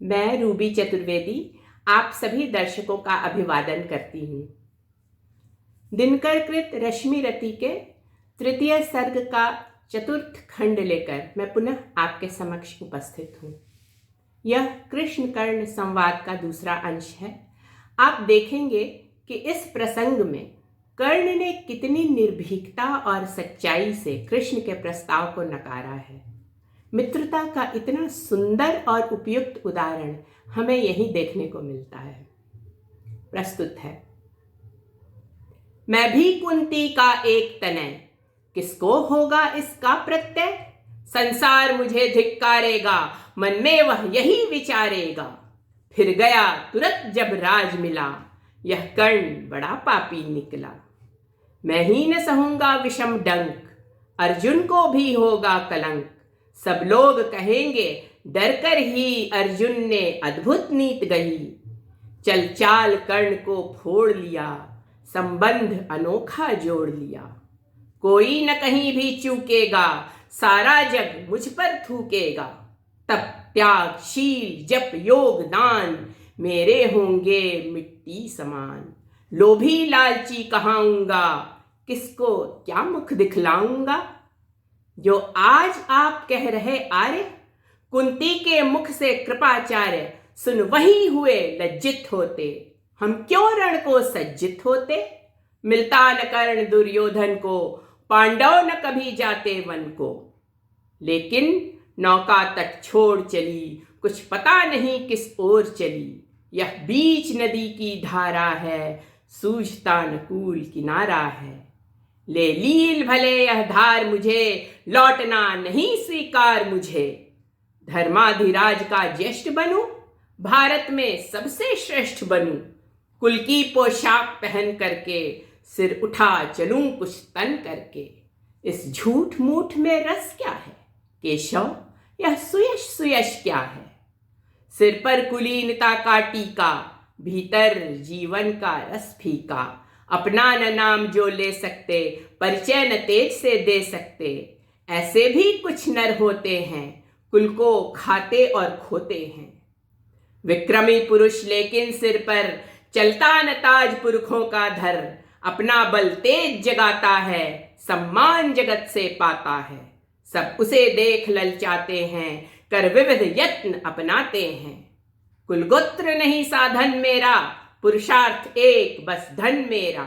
मैं रूबी चतुर्वेदी आप सभी दर्शकों का अभिवादन करती हूँ। दिनकर कृत रश्मि रति के तृतीय सर्ग का चतुर्थ खंड लेकर मैं पुनः आपके समक्ष उपस्थित हूँ। यह कृष्ण कर्ण संवाद का दूसरा अंश है। आप देखेंगे कि इस प्रसंग में कर्ण ने कितनी निर्भीकता और सच्चाई से कृष्ण के प्रस्ताव को नकारा है। मित्रता का इतना सुंदर और उपयुक्त उदाहरण हमें यहीं देखने को मिलता है। प्रस्तुत है। मैं भी कुंती का एक तनय, किसको होगा इसका प्रत्यय। संसार मुझे धिक्कारेगा, मन में वह यही विचारेगा। फिर गया तुरंत जब राज मिला, यह कर्ण बड़ा पापी निकला। मैं ही न सहूंगा विषम डंक, अर्जुन को भी होगा कलंक। सब लोग कहेंगे डर कर ही अर्जुन ने अद्भुत नीत गही। चल चाल कर्ण को फोड़ लिया, संबंध अनोखा जोड़ लिया। कोई न कहीं भी चूकेगा, सारा जग मुझ पर थूकेगा। तप त्याग शील जप योग दान, मेरे होंगे मिट्टी समान। लोभी लालची कहाऊंगा, किसको क्या मुख दिखलाऊंगा। जो आज आप कह रहे आर्य, कुंती के मुख से कृपाचार्य सुन वही हुए लज्जित होते। हम क्यों रण को सज्जित होते। मिलता न कर्ण दुर्योधन को, पांडव न कभी जाते वन को। लेकिन नौका तट छोड़ चली, कुछ पता नहीं किस ओर चली। यह बीच नदी की धारा है, सूझता न कूल किनारा है। ले लील भले यह धार मुझे, लौटना नहीं स्वीकार मुझे। धर्माधिराज का ज्येष्ठ बनूं, भारत में सबसे श्रेष्ठ बनूं। कुल की पोशाक पहन करके, सिर उठा चलूं कुछ तन करके। इस झूठ मूठ में रस क्या है केशव, यह सुयश सुयश क्या है। सिर पर कुलीनता का टीका, भीतर जीवन का रस फीका। अपना न नाम जो ले सकते, परिचय न तेज से दे सकते। ऐसे भी कुछ नर होते हैं, कुल को खाते और खोते हैं। विक्रमी पुरुष लेकिन सिर पर, चलता न ताज पुरखों का धर। अपना बल तेज जगाता है, सम्मान जगत से पाता है। सब उसे देख ललचाते हैं, कर विविध यत्न अपनाते हैं। कुलगोत्र नहीं साधन मेरा, पुरुषार्थ एक बस धन मेरा।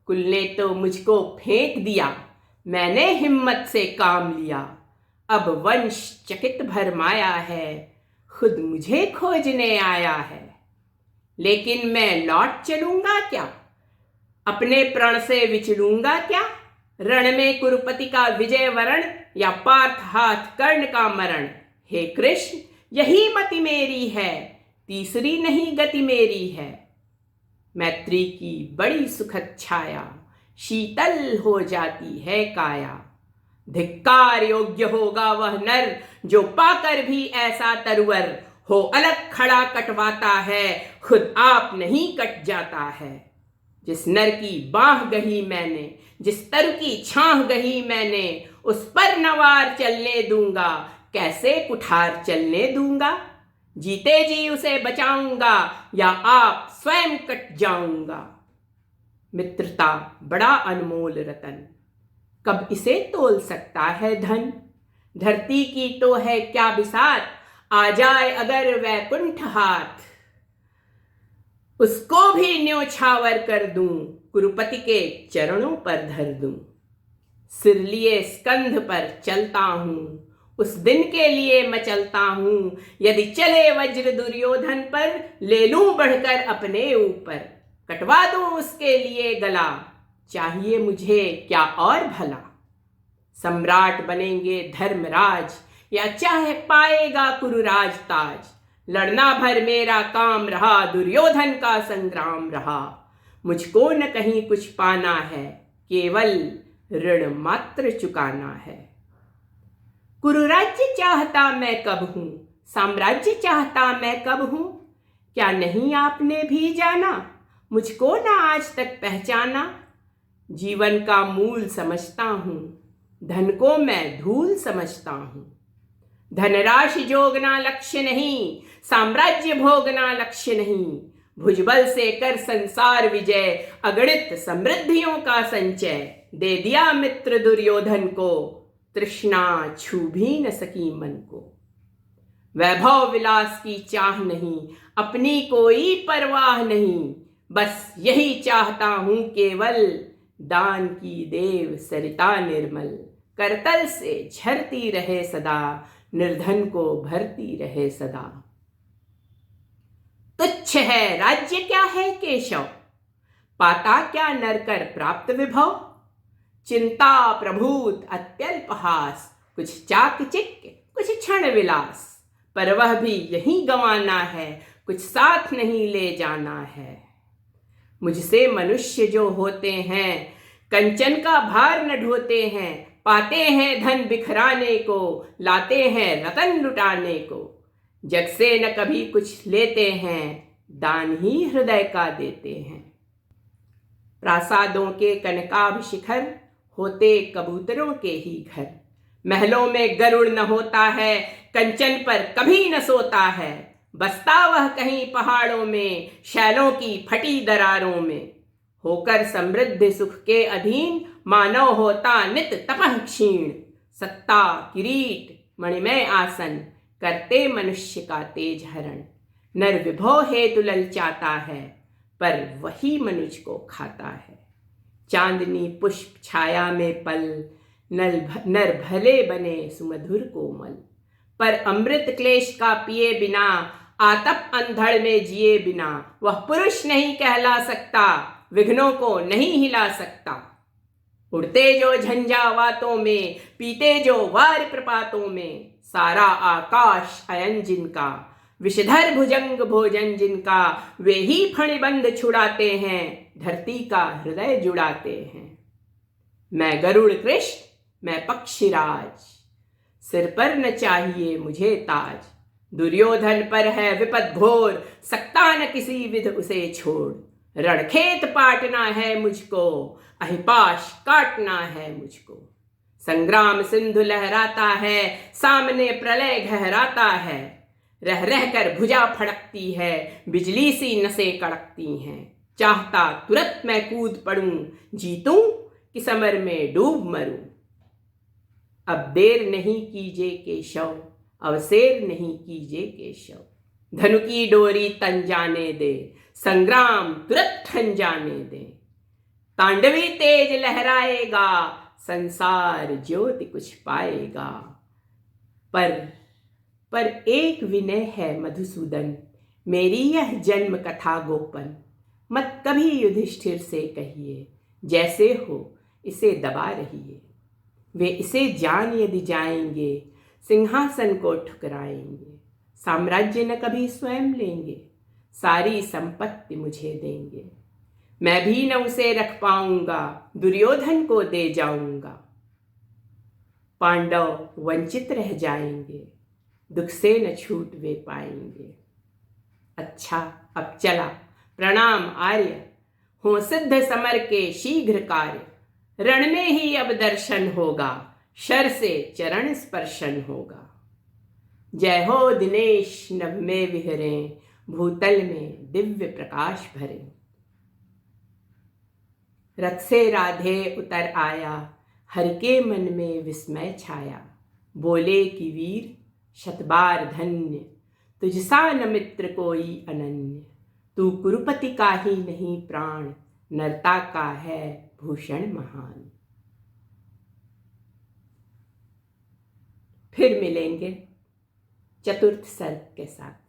कुल ने तो मुझको फेंक दिया, मैंने हिम्मत से काम लिया। अब वंश चकित भरमाया है, खुद मुझे खोजने आया है। लेकिन मैं लौट चलूंगा क्या, अपने प्रण से विचलूंगा क्या। रण में कुरुपति का विजय वरण, या पार्थ हाथ कर्ण का मरण। हे कृष्ण यही मति मेरी है, तीसरी नहीं गति मेरी है। मैत्री की बड़ी सुखद छाया, शीतल हो जाती है काया। धिक्कार योग्य होगा वह नर, जो पाकर भी ऐसा तरवर हो। अलग खड़ा कटवाता है, खुद आप नहीं कट जाता है। जिस नर की बाह गही मैंने, जिस तरु की छाह गही मैंने। उस पर नवार चलने दूंगा, कैसे कुठार चलने दूंगा। जीते जी उसे बचाऊंगा, या आप स्वयं कट जाऊंगा। मित्रता बड़ा अनमोल रतन, कब इसे तोल सकता है धन। धरती की तो है क्या बिसात, आ जाए अगर वैकुंठ हाथ। उसको भी न्योछावर कर दूं, कुरुपति के चरणों पर धर दूं। सिर लिए स्कंध पर चलता हूं, उस दिन के लिए मैं चलता हूं। यदि चले वज्र दुर्योधन पर, ले लूं बढ़कर अपने ऊपर। कटवा दूं उसके लिए गला, चाहिए मुझे क्या और भला। सम्राट बनेंगे धर्मराज, या चाहे पाएगा कुरुराज ताज। लड़ना भर मेरा काम रहा, दुर्योधन का संग्राम रहा। मुझको न कहीं कुछ पाना है, केवल ऋण मात्र चुकाना है। कुरुराज्य चाहता मैं कब हूं, साम्राज्य चाहता मैं कब हूं। क्या नहीं आपने भी जाना, मुझको ना आज तक पहचाना। जीवन का मूल समझता हूं, धन को मैं धूल समझता हूं। धनराशि जोगना लक्ष्य नहीं, साम्राज्य भोगना लक्ष्य नहीं, भुजबल से कर संसार विजय, अगणित समृद्धियों का संचय। दे दिया मित्र दुर्योधन को, तृष्णा छू भी न सकी मन को। वैभव विलास की चाह नहीं, अपनी कोई परवाह नहीं, बस यही चाहता हूं केवल, दान की देव सरिता निर्मल। करतल से झरती रहे सदा, निर्धन को भरती रहे सदा। तुच्छ है राज्य क्या है केशव, पाता क्या नरकर प्राप्त विभव। चिंता प्रभूत अत्यल्पहास, कुछ चाकचिक्य कुछ क्षण विलास। पर वह भी यहीं गंवाना है, कुछ साथ नहीं ले जाना है। मुझसे मनुष्य जो होते हैं, कंचन का भार न ढोते हैं। पाते हैं धन बिखराने को, लाते हैं रतन लुटाने को। जग से न कभी कुछ लेते हैं, दान ही हृदय का देते हैं। प्रासादों के कनकाभ शिखर, होते कबूतरों के ही घर। महलों में गरुड़ न होता है, कंचन पर कभी न सोता है। बसता वह कहीं पहाड़ों में, शैलों की फटी दरारों में। होकर समृद्ध सुख के अधीन, मानव होता नित तपः क्षीण। सत्ता किरीट मणिमय आसन, करते मनुष्य का तेज हरण। नर विभव हेतु ललचाता है, पर वही मनुज को खाता है। चांदनी पुष्प छाया में पल, नर भले बने सुमधुर कोमल। पर अमृत क्लेश का पिए बिना, आतप अंधड़ में जिए बिना। वह पुरुष नहीं कहला सकता, विघ्नों को नहीं हिला सकता। उड़ते जो झंझावातों में, पीते जो वार प्रपातों में। सारा आकाश अयन जिनका, विषधर भुजंग भोजन जिनका। वे ही फणिबंध छुड़ाते हैं, धरती का हृदय जुड़ाते हैं। मैं गरुड़ कृष्ण मैं पक्षीराज, सिर पर न चाहिए मुझे ताज। दुर्योधन पर है विपद घोर, सकता न किसी विध उसे छोड़। रणखेत पाटना है मुझको, अहिपाश काटना है मुझको। संग्राम सिंधु लहराता है, सामने प्रलय गहराता है। रह रह कर भुजा फड़कती है, बिजली सी नसें कड़कती हैं। चाहता तुरंत मैं कूद पड़ूं, जीतूं कि समर में डूब मरूं। अब देर नहीं कीजे केशव, अवसेर नहीं कीजे केशव। धनु की डोरी तन जाने दे, संग्राम तुरंत ठन जाने दे। तांडवी तेज लहराएगा, संसार ज्योति कुछ पाएगा। पर एक विनय है मधुसूदन, मेरी यह जन्म कथा गोपन। मत कभी युधिष्ठिर से कहिए, जैसे हो इसे दबा रहिए। वे इसे जान यदि जाएंगे, सिंहासन को ठुकराएंगे। साम्राज्य न कभी स्वयं लेंगे, सारी संपत्ति मुझे देंगे। मैं भी न उसे रख पाऊंगा, दुर्योधन को दे जाऊंगा। पांडव वंचित रह जाएंगे, दुख से न छूट वे पाएंगे। अच्छा अब चला, प्रणाम आर्य, हो सिद्ध समर के शीघ्र कार्य। रण में ही अब दर्शन होगा, शर से चरण स्पर्शन होगा। जय हो दिनेश नभ में विहरें, भूतल में दिव्य प्रकाश भरे। रथ से राधे उतर आया, हर के मन में विस्मय छाया। बोले कि वीर शतबार धन्य, तुझसा न मित्र कोई अनन्य। तू कुरुपति का ही नहीं प्राण, नरता का है भूषण महान। फिर मिलेंगे चतुर्थ सर्ग के साथ।